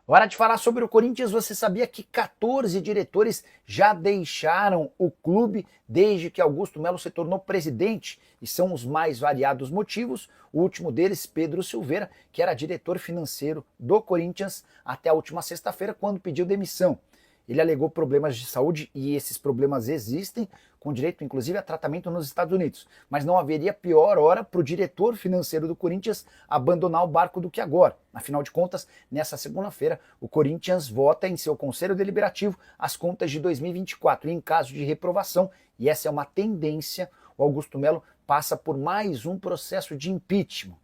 Hora de falar sobre o Corinthians. Você sabia que 14 diretores já deixaram o clube desde que Augusto Melo se tornou presidente? E são os mais variados motivos. O último deles, Pedro Silveira, que era diretor financeiro do Corinthians até a última sexta-feira, quando pediu demissão. Ele alegou problemas de saúde e esses problemas existem, com direito inclusive a tratamento nos Estados Unidos. Mas não haveria pior hora para o diretor financeiro do Corinthians abandonar o barco do que agora. Afinal de contas, nessa segunda-feira, o Corinthians vota em seu Conselho Deliberativo as contas de 2024 e em caso de reprovação, e essa é uma tendência, o Augusto Melo passa por mais um processo de impeachment.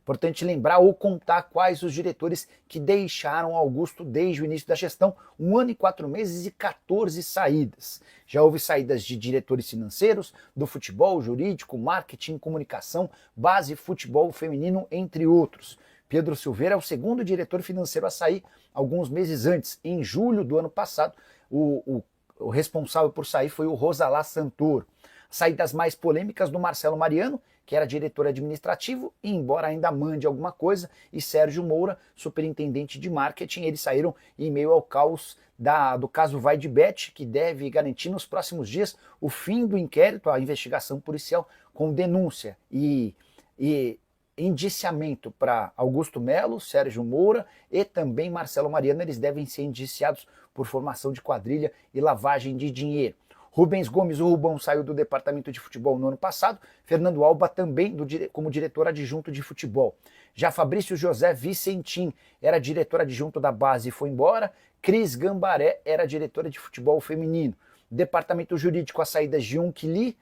Importante lembrar ou contar quais os diretores que deixaram Augusto desde o início da gestão, 1 ano e 4 meses e 14 saídas. Já houve saídas de diretores financeiros, do futebol, jurídico, marketing, comunicação, base, futebol feminino, entre outros. Pedro Silveira é o segundo diretor financeiro a sair alguns meses antes. Em julho do ano passado, o responsável por sair foi o Rosalá Santoro. Saídas mais polêmicas do Marcelo Mariano, que era diretor administrativo, e embora ainda mande alguma coisa, e Sérgio Moura, superintendente de marketing. Eles saíram em meio ao caos do caso Vai de Bet, que deve garantir nos próximos dias o fim do inquérito, a investigação policial com denúncia e indiciamento para Augusto Melo, Sérgio Moura e também Marcelo Mariano. Eles devem ser indiciados por formação de quadrilha e lavagem de dinheiro. Rubens Gomes, o Rubão, saiu do departamento de futebol no ano passado, Fernando Alba também como diretor adjunto de futebol. Já Fabrício José Vicentim era diretor adjunto da base e foi embora, Cris Gambaré era diretora de futebol feminino. Departamento jurídico, as saídas de Unquili,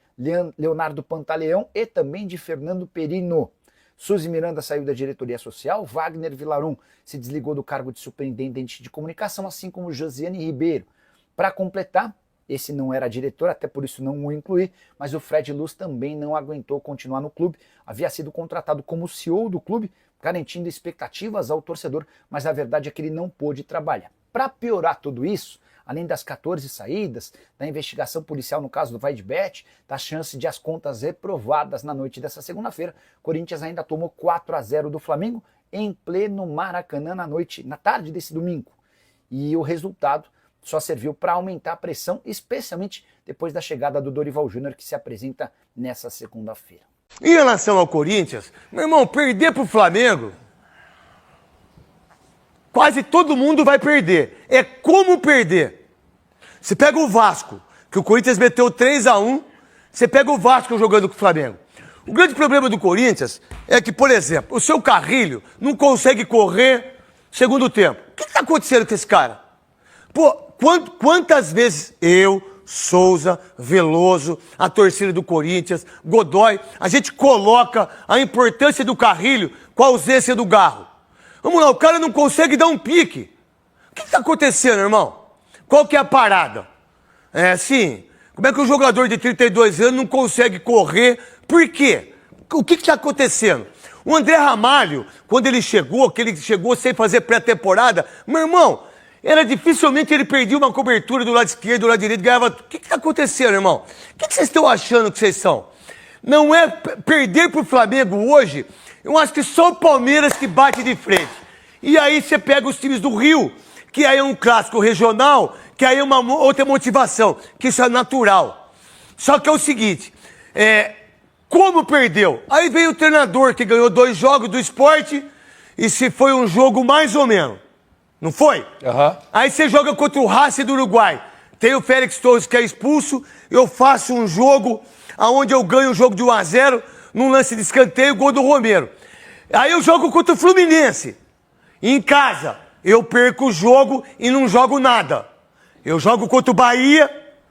Leonardo Pantaleão e também de Fernando Perino. Suzy Miranda saiu da diretoria social, Wagner Vilarum se desligou do cargo de superintendente de comunicação, assim como Josiane Ribeiro. Para completar, esse não era diretor, até por isso não o incluí, mas o Fred Luz também não aguentou continuar no clube, havia sido contratado como CEO do clube, garantindo expectativas ao torcedor, mas a verdade é que ele não pôde trabalhar. Para piorar tudo isso, além das 14 saídas, da investigação policial no caso do Vai de Bet, da chance de as contas reprovadas na noite dessa segunda-feira, Corinthians ainda tomou 4-0 do Flamengo em pleno Maracanã na tarde desse domingo. E o resultado só serviu para aumentar a pressão, especialmente depois da chegada do Dorival Júnior, que se apresenta nessa segunda-feira. Em relação ao Corinthians, meu irmão, perder pro Flamengo, quase todo mundo vai perder. É como perder. Você pega o Vasco, que o Corinthians meteu 3-1, você pega o Vasco jogando com o Flamengo. O grande problema do Corinthians é que, por exemplo, o seu Carrilho não consegue correr segundo tempo. O que está acontecendo com esse cara? Pô, quantas vezes eu, Souza, Veloso, a torcida do Corinthians, Godoy, a gente coloca a importância do Carrilho com a ausência do Garro. Vamos lá, o cara não consegue dar um pique. O que está acontecendo, irmão? Qual que é a parada? É assim, como é que um jogador de 32 anos não consegue correr? Por quê? O que está acontecendo? O André Ramalho, quando ele chegou sem fazer pré-temporada, meu irmão, era dificilmente ele perdia uma cobertura do lado esquerdo, do lado direito, ganhava. O que está acontecendo, irmão? O que vocês estão achando que vocês são? Não é perder pro Flamengo hoje, eu acho que só o Palmeiras que bate de frente. E aí você pega os times do Rio, que aí é um clássico regional, que aí é uma outra motivação, que isso é natural. Só que é o seguinte, como perdeu? Aí veio o treinador que ganhou 2 jogos do Sport, e se foi um jogo mais ou menos. Não foi? Uhum. Aí você joga contra o Racing do Uruguai. Tem o Félix Torres que é expulso. Eu faço um jogo onde eu ganho o jogo de 1-0 num lance de escanteio, gol do Romero. Aí eu jogo contra o Fluminense. Em casa, eu perco o jogo e não jogo nada. Eu jogo contra o Bahia,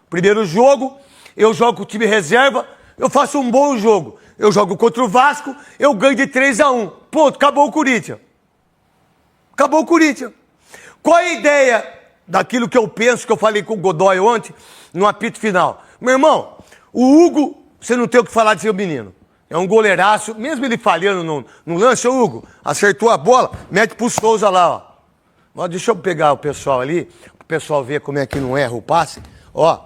primeiro jogo. Eu jogo com o time reserva, eu faço um bom jogo. Eu jogo contra o Vasco, eu ganho de 3-1. Ponto, acabou o Corinthians. Acabou o Corinthians. Qual é a ideia daquilo que eu penso, que eu falei com o Godoy ontem, no apito final? Meu irmão, o Hugo, você não tem o que falar de seu menino. É um goleiraço, mesmo ele falhando no lance, ô Hugo, acertou a bola, mete pro Souza lá, ó. Deixa eu pegar o pessoal ali, pro pessoal ver como é que não erra o passe. Ó,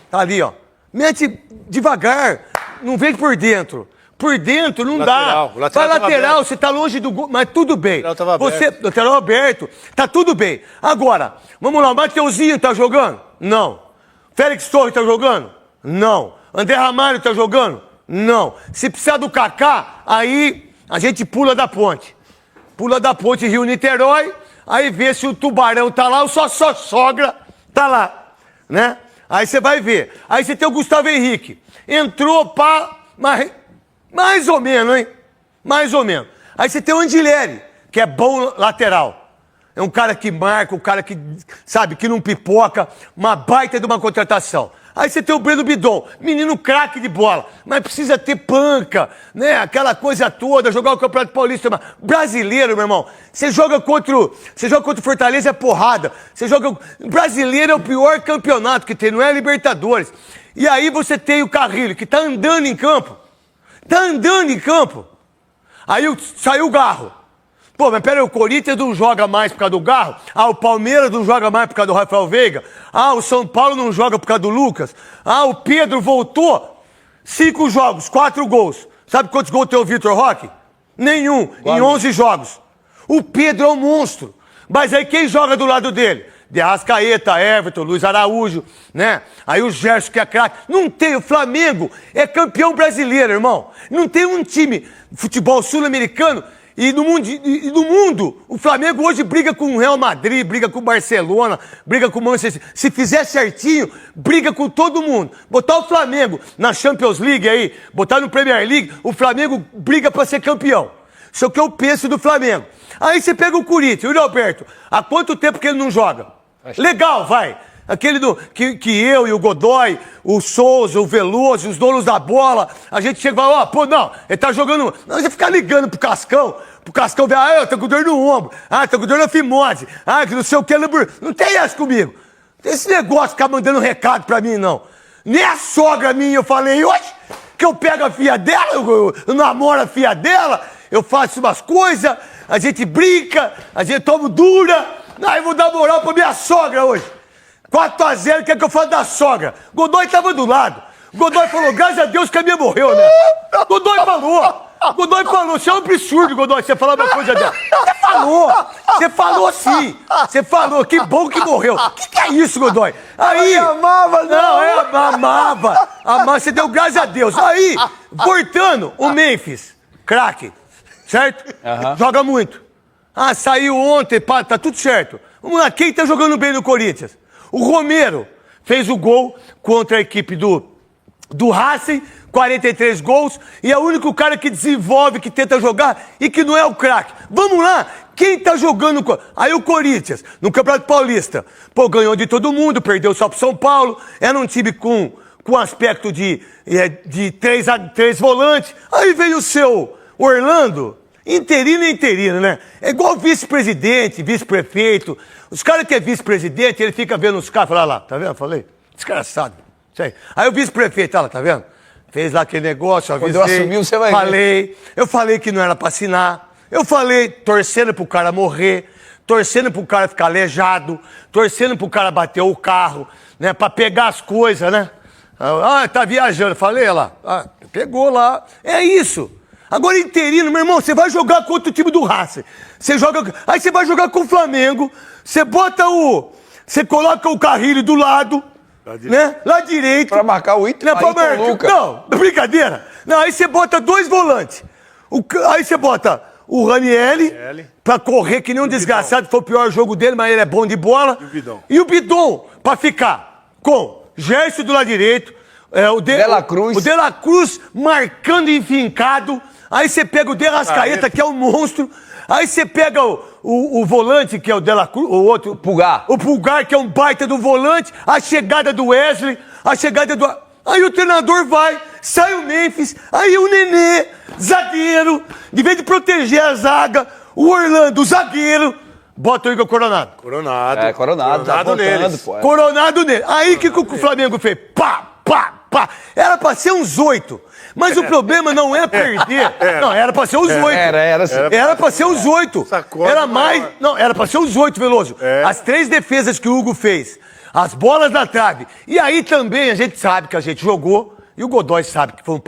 tá ali, ó. Mete devagar, não vem por dentro. por dentro, não Lateral. dá. O lateral Vai tava lateral, aberto. você tá longe do gol, mas tudo bem. Lateral aberto, tá tudo bem. Agora, vamos lá, o Mateuzinho tá jogando? Não. Félix Torres tá jogando? Não. André Ramalho tá jogando? Não. Se precisar do Kaká, aí a gente pula da ponte. Pula da ponte Rio-Niterói, aí vê se o Tubarão tá lá ou só sogra tá lá, né? Aí você vai ver. Aí você tem o Gustavo Henrique. Entrou pra... mais ou menos, hein? Mais ou menos. Aí você tem o Andileri, que é bom lateral. É um cara que marca, um cara que, sabe, que não pipoca. Uma baita de uma contratação. Aí você tem o Breno Bidon, menino craque de bola, mas precisa ter panca, né? Aquela coisa toda, jogar o Campeonato Paulista. Brasileiro, meu irmão, você joga contra o Fortaleza é porrada. Brasileiro é o pior campeonato que tem, não é Libertadores. E aí você tem o Carrilho, que tá andando em campo. Aí saiu o Garro. Pô, mas peraí, o Corinthians não joga mais por causa do Garro? Ah, o Palmeiras não joga mais por causa do Rafael Veiga? Ah, o São Paulo não joga por causa do Lucas? Ah, o Pedro voltou? 5 jogos, 4 gols. Sabe quantos gols tem o Vitor Roque? Nenhum, em 11 jogos. O Pedro é um monstro. Mas aí quem joga do lado dele? De Arrascaeta, Everton, Luiz Araújo, né? Aí o Gerson que é craque. Não tem, o Flamengo é campeão brasileiro, irmão. Não tem um time de futebol sul-americano. E no mundo, o Flamengo hoje briga com o Real Madrid, briga com o Barcelona, briga com o Manchester. Se fizer certinho, briga com todo mundo. Botar o Flamengo na Champions League aí, botar no Premier League, o Flamengo briga pra ser campeão. Isso é o que eu penso do Flamengo. Aí você pega o Corinthians, o Yuri Alberto. Há quanto tempo que ele não joga? Legal, vai. Aquele que eu e o Godoy, o Souza, o Veloso, os donos da bola, a gente chega e fala, pô, não, ele tá jogando... Não, você fica ligando pro Cascão ver, eu tô com dor no ombro, tô com dor na fimose, que não sei o que, não tem essa comigo. Não tem esse negócio de ficar mandando recado pra mim, não. Nem a sogra minha eu falei hoje, que eu pego a filha dela, eu namoro a filha dela, eu faço umas coisas, a gente brinca, a gente toma dura, aí eu vou dar moral pra minha sogra hoje. 4-0, quer que eu fale da sogra? Godoy tava do lado. Godoy falou, graças a Deus que a minha morreu, né? Godoy falou, isso é um absurdo, Godoy, você falar uma coisa dela. Você falou sim. Você falou, que bom que morreu. Que é isso, Godoy? Aí... amava, não. Amava, você deu graças a Deus. Aí, voltando, o Memphis, craque, certo? Joga muito. Saiu ontem, pá, tá tudo certo. Vamos lá, quem tá jogando bem no Corinthians? O Romero fez o gol contra a equipe do Racing, 43 gols, e é o único cara que desenvolve, que tenta jogar e que não é o craque. Vamos lá, quem tá jogando... Aí o Corinthians, no Campeonato Paulista, pô, ganhou de todo mundo, perdeu só pro São Paulo, era um time com aspecto de 3 volantes, aí veio o seu Orlando... Interino, né? É igual vice-presidente, vice-prefeito. Os caras que é vice-presidente, ele fica vendo os caras, fala lá, tá vendo? Falei, desgraçado. Isso aí o vice-prefeito, tá vendo? Fez lá aquele negócio, avisei. Quando eu assumir, você vai ver. Eu falei que não era pra assinar. Eu falei, torcendo pro cara morrer, torcendo pro cara ficar aleijado, torcendo pro cara bater o carro, né? Pra pegar as coisas, né? Tá viajando. Falei lá, pegou lá. É isso. Agora, interino, meu irmão, você vai jogar contra o time do Racing. Aí você vai jogar com o Flamengo, você coloca o Carrilho do lado, né? Lá direito. Pra marcar o Ito, Não, brincadeira. Não, aí você bota 2 volantes. Aí você bota o Ranieri pra correr que nem um desgraçado, foi o pior jogo dele, mas ele é bom de bola. E o Bidon pra ficar com Gerson do lado direito, o De La Cruz marcando enfincado. Aí você pega o De Arrascaeta, que é um monstro. Aí você pega o volante, que é o De La Cruz, o outro... Pulgar. O Pulgar, que é um baita do volante. A chegada do Wesley, Aí o treinador sai o Memphis, aí o Nenê, zagueiro. De vez de proteger a zaga, o Orlando, o zagueiro, bota o Igor Coronado. Coronado neles. Coronado nele. Aí o que o Flamengo fez? Pá. Era pra ser uns 8. Mas o problema não é perder. Não, era pra ser uns 8. Era pra ser uns 8. Era mais. Não, era pra ser uns 8, Veloso. As 3 defesas que o Hugo fez, as bolas na trave. E aí também a gente sabe que a gente jogou, e o Godoy sabe que foi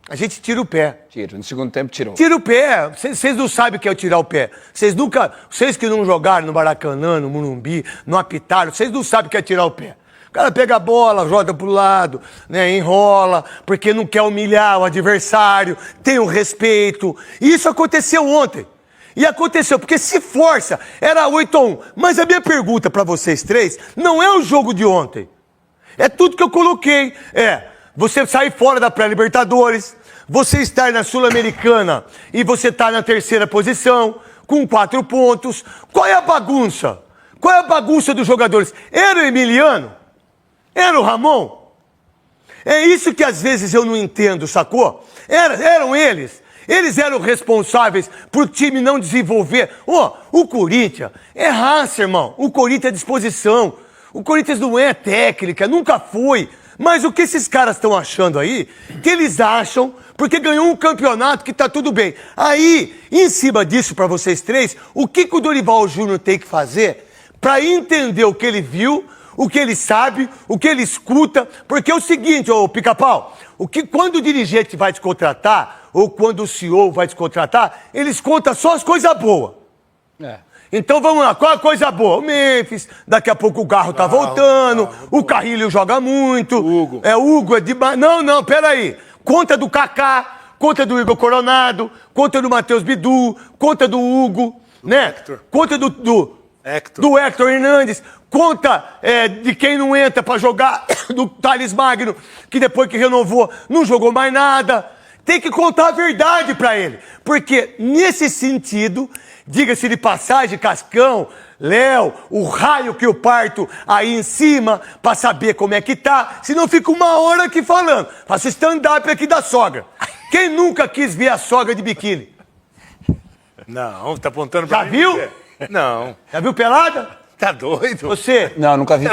A gente tira o pé. Tira. No segundo tempo tirou. Tira o pé. Vocês não sabem o que é tirar o pé. Vocês que não jogaram no Maracanã, no Morumbi, não apitaram, vocês não sabem o que é tirar o pé. O cara pega a bola, joga pro lado, né, enrola, porque não quer humilhar o adversário, tem o respeito. E isso aconteceu ontem. E aconteceu, porque se força, era 8-1. Mas a minha pergunta para vocês três não é o jogo de ontem. É tudo que eu coloquei. Você sair fora da pré-Libertadores, você estar na Sul-Americana e você está na terceira posição, com 4 pontos. Qual é a bagunça? Qual é a bagunça dos jogadores? Era o Emiliano? Era o Ramon? É isso que às vezes eu não entendo, sacou? Eram eles. Eles eram responsáveis por o time não desenvolver. O Corinthians é raça, irmão. O Corinthians é disposição. O Corinthians não é técnica, nunca foi. Mas o que esses caras estão achando aí, que eles acham, porque ganhou um campeonato que tá tudo bem. Aí, em cima disso, para vocês três, o que o Dorival Júnior tem que fazer para entender o que ele viu, o que ele sabe, o que ele escuta? Porque é o seguinte, ô Pica-Pau, quando o dirigente vai te contratar, ou quando o CEO vai te contratar, eles contam só as coisas boas. Então vamos lá, qual a coisa boa? O Memphis, daqui a pouco o Garro tá voltando, o Carrilho joga muito. Hugo. Hugo é demais. Não, peraí. Conta do Kaká, conta do Igor Coronado, conta do Matheus Bidu, conta do Hugo, né? Hector. Conta do Hector Hernandes, conta de quem não entra pra jogar, do Thales Magno, que depois que renovou não jogou mais nada. Tem que contar a verdade pra ele. Porque, nesse sentido, diga-se de passagem, Cascão, Léo, o raio que eu parto aí em cima pra saber como é que tá, senão fica uma hora aqui falando. Faço stand-up aqui da sogra. Quem nunca quis ver a sogra de biquíni? Não, tá apontando pra Já mim. viu? Não. Já viu pelada? Tá doido? Você? Não, nunca vi.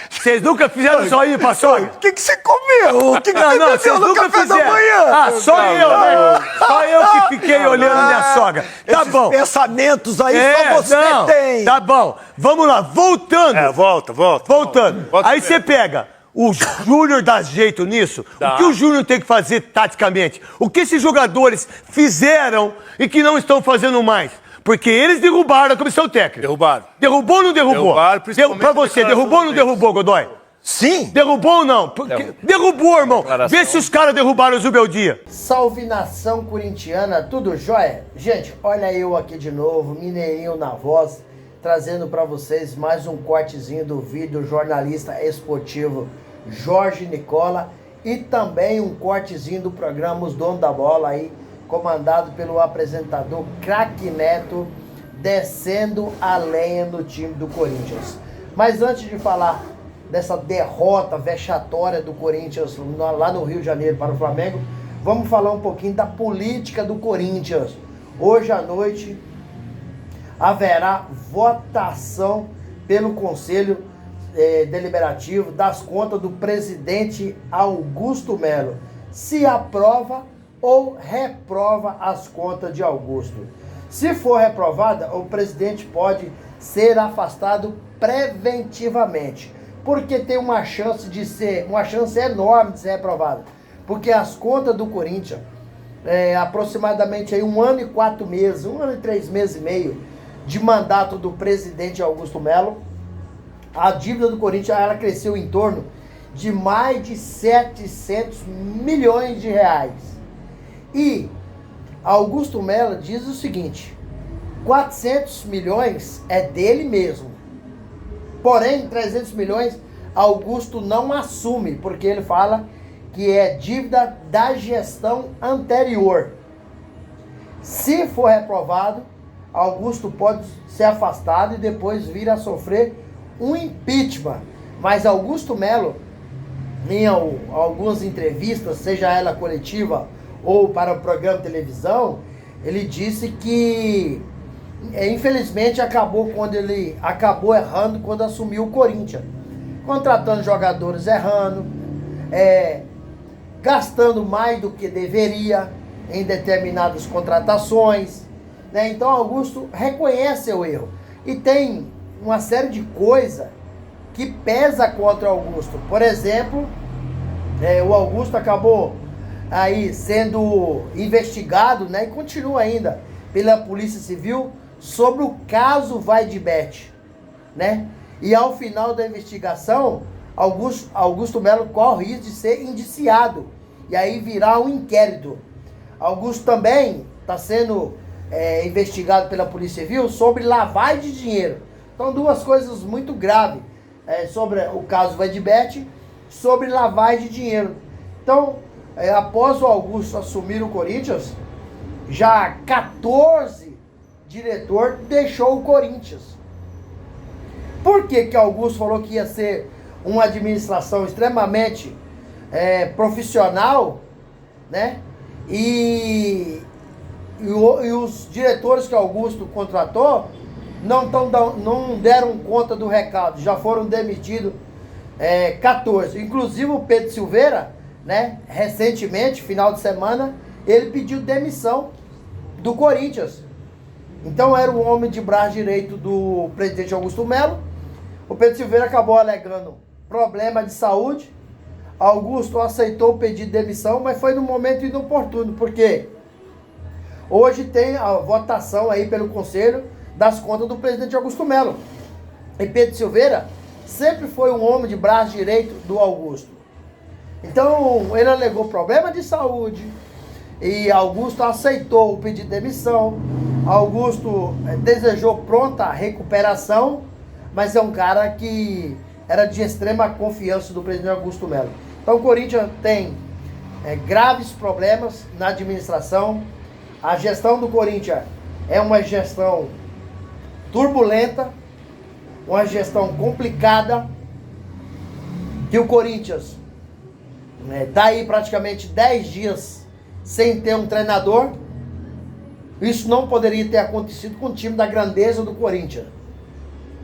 Vocês nunca fizeram zoinho pra sogra? O que você comeu? O que Não, vocês nunca fizeram. Só eu, né? Só eu que fiquei olhando minha sogra. Tá bom. Pensamentos aí só você tem. Tá bom. Vamos lá, voltando. Volta. Voltando. Volta Aí mesmo. você pega. O Júnior dá jeito nisso? Dá. O que o Júnior tem que fazer taticamente? O que esses jogadores fizeram e que não estão fazendo mais? Porque eles derrubaram a comissão técnica. Derrubaram. Derrubou ou não derrubou? Derrubaram, principalmente Pra você, a derrubou ou não declaração derrubou, Godoy? Sim. Derrubou ou não? Derrubou, irmão. Vê se os caras derrubaram o Zubeldia. Salve nação corintiana, tudo jóia? Gente, olha eu aqui de novo, Mineirinho na voz, trazendo para vocês mais um cortezinho do vídeo jornalista esportivo Jorge Nicola e também um cortezinho do programa Os Donos da Bola aí, comandado pelo apresentador Craque Neto, descendo a lenha no time do Corinthians. Mas antes de falar dessa derrota vexatória do Corinthians lá no Rio de Janeiro para o Flamengo, vamos falar um pouquinho da política do Corinthians. Hoje à noite haverá votação pelo Conselho Deliberativo das contas do presidente Augusto Melo. Se aprova ou reprova as contas de Augusto. Se for reprovada, o presidente pode ser afastado preventivamente, porque tem uma chance enorme de ser reprovada, porque as contas do Corinthians, aproximadamente aí 1 ano e 4 meses, 1 ano e 3 meses e meio de mandato do presidente Augusto Melo, a dívida do Corinthians ela cresceu em torno de mais de 700 milhões de reais. E Augusto Melo diz o seguinte: 400 milhões é dele mesmo. Porém, 300 milhões Augusto não assume, porque ele fala que é dívida da gestão anterior. Se for reprovado, Augusto pode ser afastado e depois vir a sofrer um impeachment. Mas Augusto Melo, em algumas entrevistas, seja ela coletiva ou para o programa de televisão, ele disse que infelizmente acabou errando quando assumiu o Corinthians, contratando jogadores errando, gastando mais do que deveria em determinadas contratações, né? Então Augusto reconhece o erro e tem uma série de coisas que pesa contra Augusto. Por exemplo, o Augusto acabou aí sendo investigado, né, e continua ainda pela Polícia Civil sobre o caso Vai de Bet, né? E ao final da investigação, Augusto Melo corre o risco de ser indiciado e aí virar um inquérito. Augusto também está sendo investigado pela Polícia Civil sobre lavagem de dinheiro. Então, duas coisas muito graves sobre o caso Vai de Bet, sobre lavagem de dinheiro. Então, após o Augusto assumir o Corinthians, já 14 diretor deixou o Corinthians. Por que Augusto falou que ia ser uma administração extremamente profissional, né? E os diretores que Augusto contratou não deram conta do recado, já foram demitidos 14. Inclusive o Pedro Silveira, né? Recentemente, final de semana, ele pediu demissão do Corinthians. Então era o homem de braço direito do presidente Augusto Melo. O Pedro Silveira acabou alegando problema de saúde. Augusto aceitou o pedido de demissão, mas foi no momento inoportuno, porque hoje tem a votação aí pelo Conselho das Contas do presidente Augusto Melo. E Pedro Silveira sempre foi um homem de braço direito do Augusto. Então ele alegou problema de saúde e Augusto aceitou o pedido de demissão. Augusto desejou pronta recuperação, mas é um cara que era de extrema confiança do presidente Augusto Melo. Então o Corinthians tem graves problemas na administração. A gestão do Corinthians é uma gestão turbulenta, uma gestão complicada, que o Corinthians está aí praticamente 10 dias sem ter um treinador. Isso não poderia ter acontecido com o time da grandeza do Corinthians.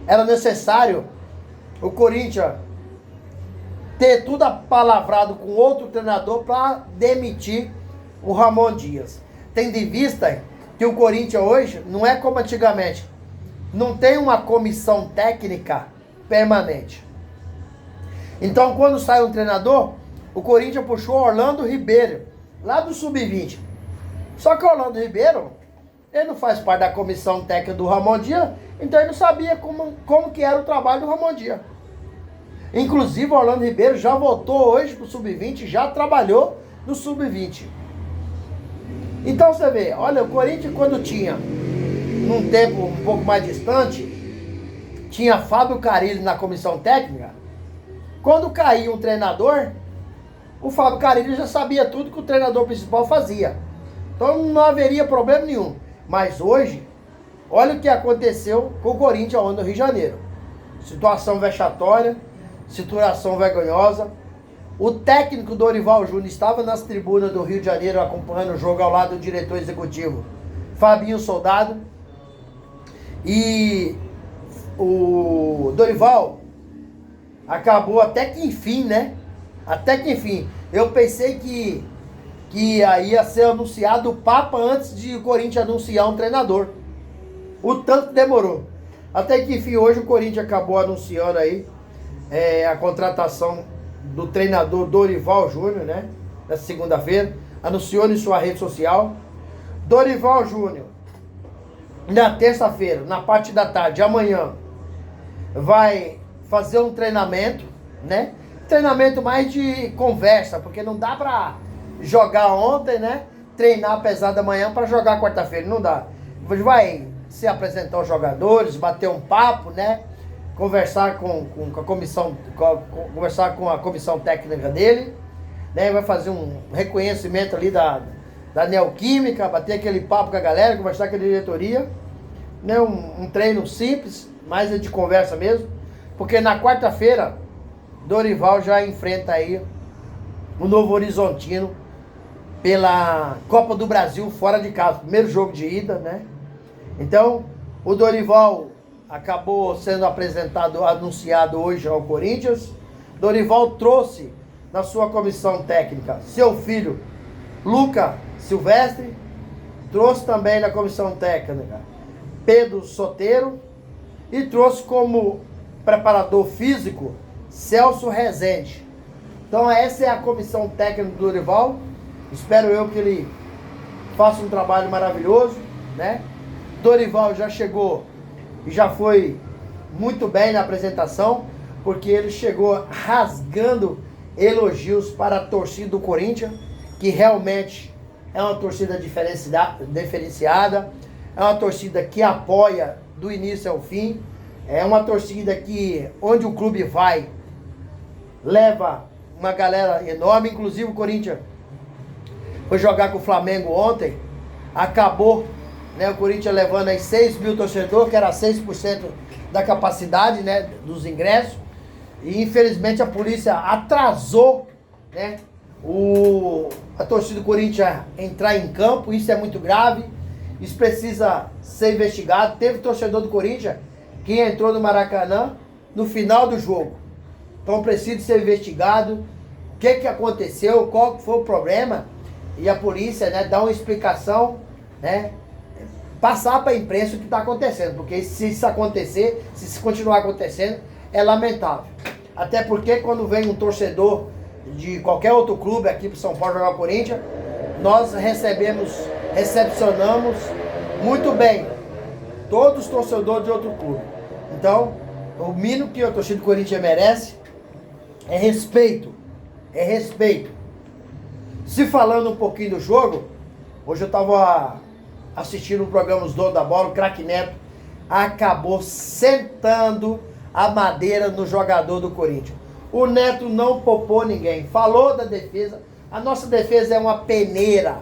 Era necessário o Corinthians ter tudo apalavrado com outro treinador para demitir o Ramon Dias. Tendo em vista que o Corinthians hoje não é como antigamente. Não tem uma comissão técnica permanente. Então, quando sai um treinador, o Corinthians puxou Orlando Ribeiro, lá do Sub-20. Só que o Orlando Ribeiro, ele não faz parte da comissão técnica do Ramon Dias, então ele não sabia como que era o trabalho do Ramon Dias. Inclusive, o Orlando Ribeiro já voltou hoje para o Sub-20, já trabalhou no Sub-20. Então você vê, olha, o Corinthians quando tinha, num tempo um pouco mais distante, tinha Fábio Carille na comissão técnica. Quando caía um treinador, o Fábio Carille já sabia tudo que o treinador principal fazia. Então não haveria problema nenhum. Mas hoje, olha o que aconteceu com o Corinthians ontem no Rio de Janeiro. Situação vexatória, situação vergonhosa. O técnico Dorival Júnior estava nas tribunas do Rio de Janeiro acompanhando o jogo ao lado do diretor executivo Fabinho Soldado. E o Dorival acabou até que enfim, né? Até que enfim. Eu pensei que ia ser anunciado o Papa antes de o Corinthians anunciar um treinador. O tanto demorou. Até que enfim, hoje o Corinthians acabou anunciando aí a contratação do treinador Dorival Júnior, né? Nessa segunda-feira. Anunciou em sua rede social. Dorival Júnior, na terça-feira, na parte da tarde, amanhã, vai fazer um treinamento, né? Treinamento mais de conversa, porque não dá pra jogar ontem, né? Treinar pesado amanhã pra jogar quarta-feira, não dá. Vai se apresentar aos jogadores, bater um papo, né? Conversar com a comissão, conversar com a comissão técnica dele, né? Vai fazer um reconhecimento ali da Neoquímica, bater aquele papo com a galera, conversar com a diretoria, né? Um treino simples, mas é de conversa mesmo, porque na quarta-feira Dorival já enfrenta aí o Novo Horizontino pela Copa do Brasil fora de casa, primeiro jogo de ida, né? Então, o Dorival acabou sendo anunciado hoje ao Corinthians. Dorival trouxe na sua comissão técnica seu filho Luca Silvestre, trouxe também na comissão técnica Pedro Soteiro e trouxe como preparador físico Celso Rezende. Então essa é a comissão técnica do Dorival. Espero eu que ele faça um trabalho maravilhoso, né? Dorival já chegou e já foi muito bem na apresentação, porque ele chegou rasgando elogios para a torcida do Corinthians, que realmente é uma torcida diferenciada, é uma torcida que apoia do início ao fim, é uma torcida que, onde o clube vai, leva uma galera enorme. Inclusive o Corinthians foi jogar com o Flamengo ontem, acabou, né, o Corinthians levando aí 6 mil torcedores, que era 6% da capacidade, né, dos ingressos, e infelizmente a polícia atrasou, né, a torcida do Corinthians entrar em campo. Isso é muito grave, isso precisa ser investigado. Teve torcedor do Corinthians que entrou no Maracanã no final do jogo, então precisa ser investigado o que aconteceu, qual foi o problema, e a polícia, né, dá uma explicação, né, passar para a imprensa o que está acontecendo, porque se isso acontecer, se isso continuar acontecendo, é lamentável. Até porque quando vem um torcedor de qualquer outro clube aqui para São Paulo jogar o Corinthians, nós recepcionamos muito bem todos os torcedores de outro clube. Então, o mínimo que a torcida do Corinthians merece é respeito. É respeito. Se falando um pouquinho do jogo, hoje eu estava assistindo um programa Os Donos da Bola, o craque Neto acabou sentando a madeira no jogador do Corinthians. O Neto não poupou ninguém, falou da defesa. A nossa defesa é uma peneira.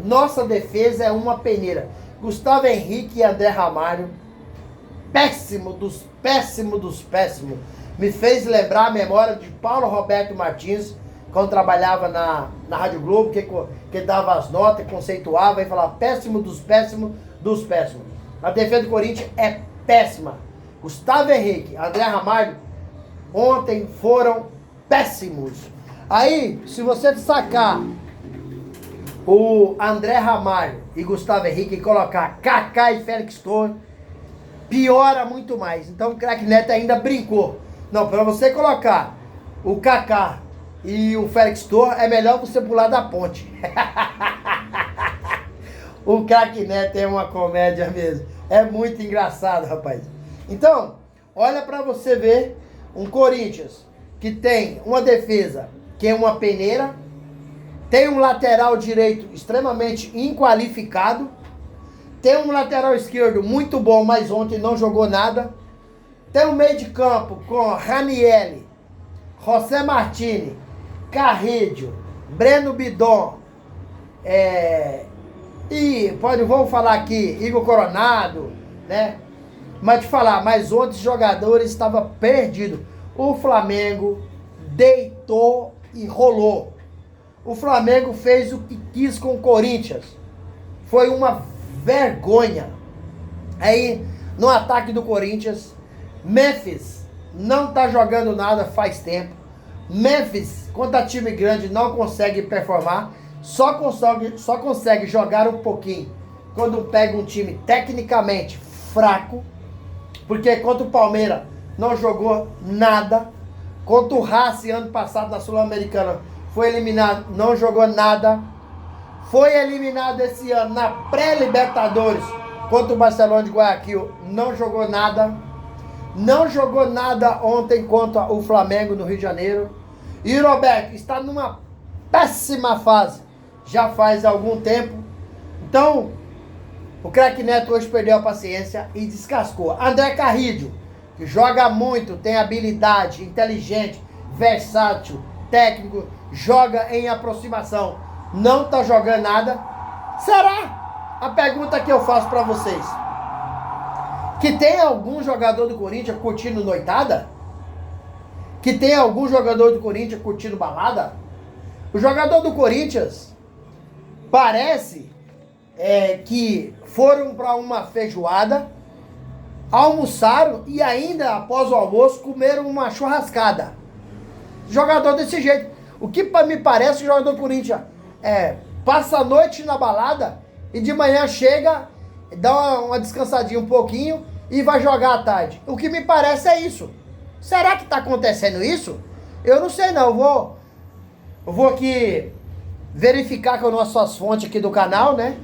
Nossa defesa é uma peneira. Gustavo Henrique e André Ramalho, péssimo dos péssimos. Me fez lembrar a memória de Paulo Roberto Martins, quando trabalhava na Rádio Globo, que dava as notas, conceituava e falava péssimo dos péssimos. A defesa do Corinthians é péssima. Gustavo Henrique, André Ramalho, ontem foram péssimos. Aí, se você sacar o André Ramalho e Gustavo Henrique e colocar Kaká e Félix Torres, piora muito mais. Então o craque Neto ainda brincou. Não, para você colocar o Kaká e o Félix Torres, é melhor você pular da ponte. O craque Neto é uma comédia mesmo. É muito engraçado, rapaz. Então, olha para você ver um Corinthians que tem uma defesa que é uma peneira, tem um lateral direito extremamente inqualificado, tem um lateral esquerdo muito bom, mas ontem não jogou nada, tem um meio de campo com Ranieri, José Martini, Carrillo, Breno Bidon, vamos falar aqui, Igor Coronado, né? Mas te falar, mas ontem os jogadores estavam perdidos. O Flamengo deitou e rolou. O Flamengo fez o que quis com o Corinthians. Foi uma vergonha. Aí, no ataque do Corinthians, Memphis não tá jogando nada faz tempo. Memphis, contra time grande, não consegue performar. Só consegue jogar um pouquinho quando pega um time tecnicamente fraco. Porque contra o Palmeiras não jogou nada. Contra o Racing ano passado na Sul-Americana foi eliminado, não jogou nada. Foi eliminado esse ano na pré-Libertadores contra o Barcelona de Guayaquil, não jogou nada. Não jogou nada ontem contra o Flamengo no Rio de Janeiro. E o Roberto está numa péssima fase, já faz algum tempo. Então, o craque Neto hoje perdeu a paciência e descascou. André Carrillo, que joga muito, tem habilidade, inteligente, versátil, técnico, joga em aproximação, não tá jogando nada. Será? A pergunta que eu faço para vocês: que tem algum jogador do Corinthians curtindo noitada? Que tem algum jogador do Corinthians curtindo balada? O jogador do Corinthians parece que foram para uma feijoada, almoçaram e ainda após o almoço comeram uma churrascada. Jogador desse jeito. O que me parece que o jogador do Corinthians passa a noite na balada e de manhã chega, dá uma descansadinha um pouquinho e vai jogar à tarde. O que me parece é isso. Será que está acontecendo isso? Eu não sei não. Eu vou aqui verificar com nossas fontes aqui do canal, né?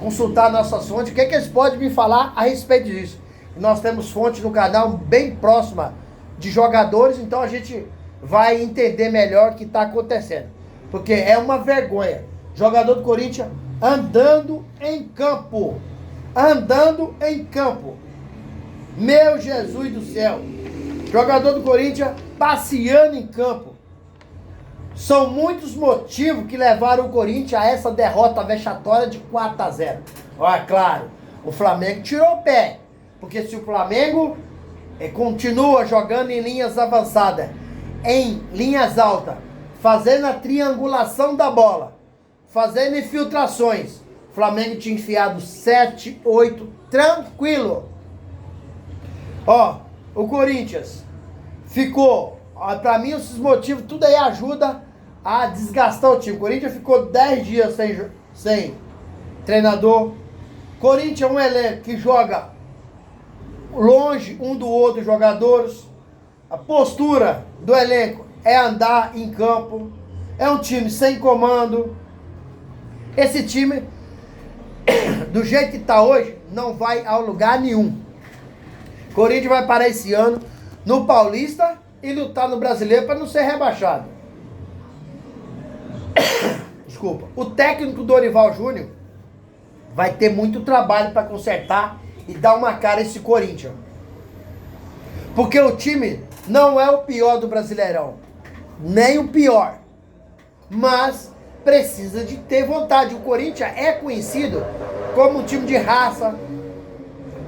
Consultar nossas fontes, o que eles podem me falar a respeito disso. Nós temos fontes no canal bem próxima de jogadores, então a gente vai entender melhor o que está acontecendo. Porque é uma vergonha. Jogador do Corinthians andando em campo. Andando em campo. Meu Jesus do céu. Jogador do Corinthians passeando em campo. São muitos motivos que levaram o Corinthians a essa derrota vexatória de 4-0. Olha, claro, o Flamengo tirou o pé. Porque se o Flamengo continua jogando em linhas avançadas, em linhas altas, fazendo a triangulação da bola, fazendo infiltrações, o Flamengo tinha enfiado 7, 8, tranquilo. Ó, o Corinthians ficou, ó, pra mim esses motivos, tudo aí ajuda a desgastar o time. O Corinthians ficou 10 dias sem treinador. Corinthians é um elenco que joga longe um do outro, os jogadores. A postura do elenco é andar em campo. É um time sem comando. Esse time, do jeito que está hoje, não vai ao lugar nenhum. Corinthians vai parar esse ano no Paulista e lutar no Brasileiro para não ser rebaixado. Desculpa. O técnico Dorival Júnior vai ter muito trabalho para consertar e dar uma cara a esse Corinthians. Porque o time não é o pior do Brasileirão. Nem o pior. Mas precisa de ter vontade. O Corinthians é conhecido como um time de raça,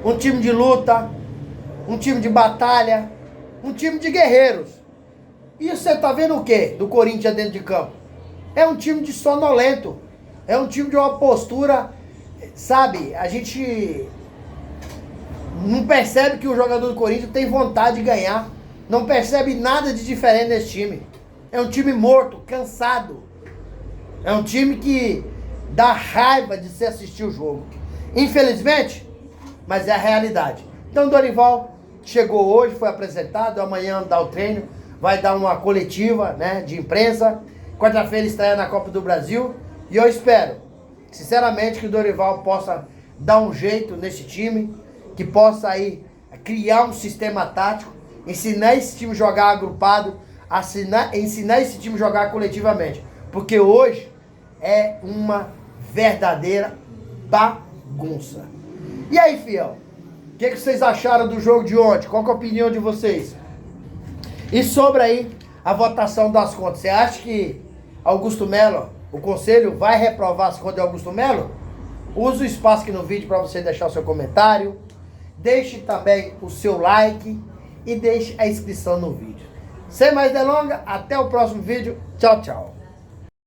um time de luta, um time de batalha, um time de guerreiros. E você tá vendo o quê do Corinthians dentro de campo? É um time de sonolento. É um time de uma postura, sabe, a gente não percebe que o jogador do Corinthians tem vontade de ganhar. Não percebe nada de diferente nesse time. É um time morto, cansado. É um time que dá raiva de se assistir o jogo. Infelizmente, mas é a realidade. Então Dorival chegou hoje, foi apresentado, amanhã dá o treino, vai dar uma coletiva, né, de imprensa. Quarta-feira estreia na Copa do Brasil. E eu espero, sinceramente, que o Dorival possa dar um jeito nesse time, que possa aí criar um sistema tático, ensinar esse time a jogar agrupado, ensinar esse time a jogar coletivamente. Porque hoje é uma verdadeira bagunça. E aí, fiel? O que vocês acharam do jogo de ontem? Qual que é a opinião de vocês? E sobre aí a votação das contas. Você acha que Augusto Melo, o conselho, vai reprovar as contas de Augusto Melo? Use o espaço aqui no vídeo para você deixar o seu comentário. Deixe também o seu like e deixe a inscrição no vídeo. Sem mais delongas, até o próximo vídeo. Tchau, tchau.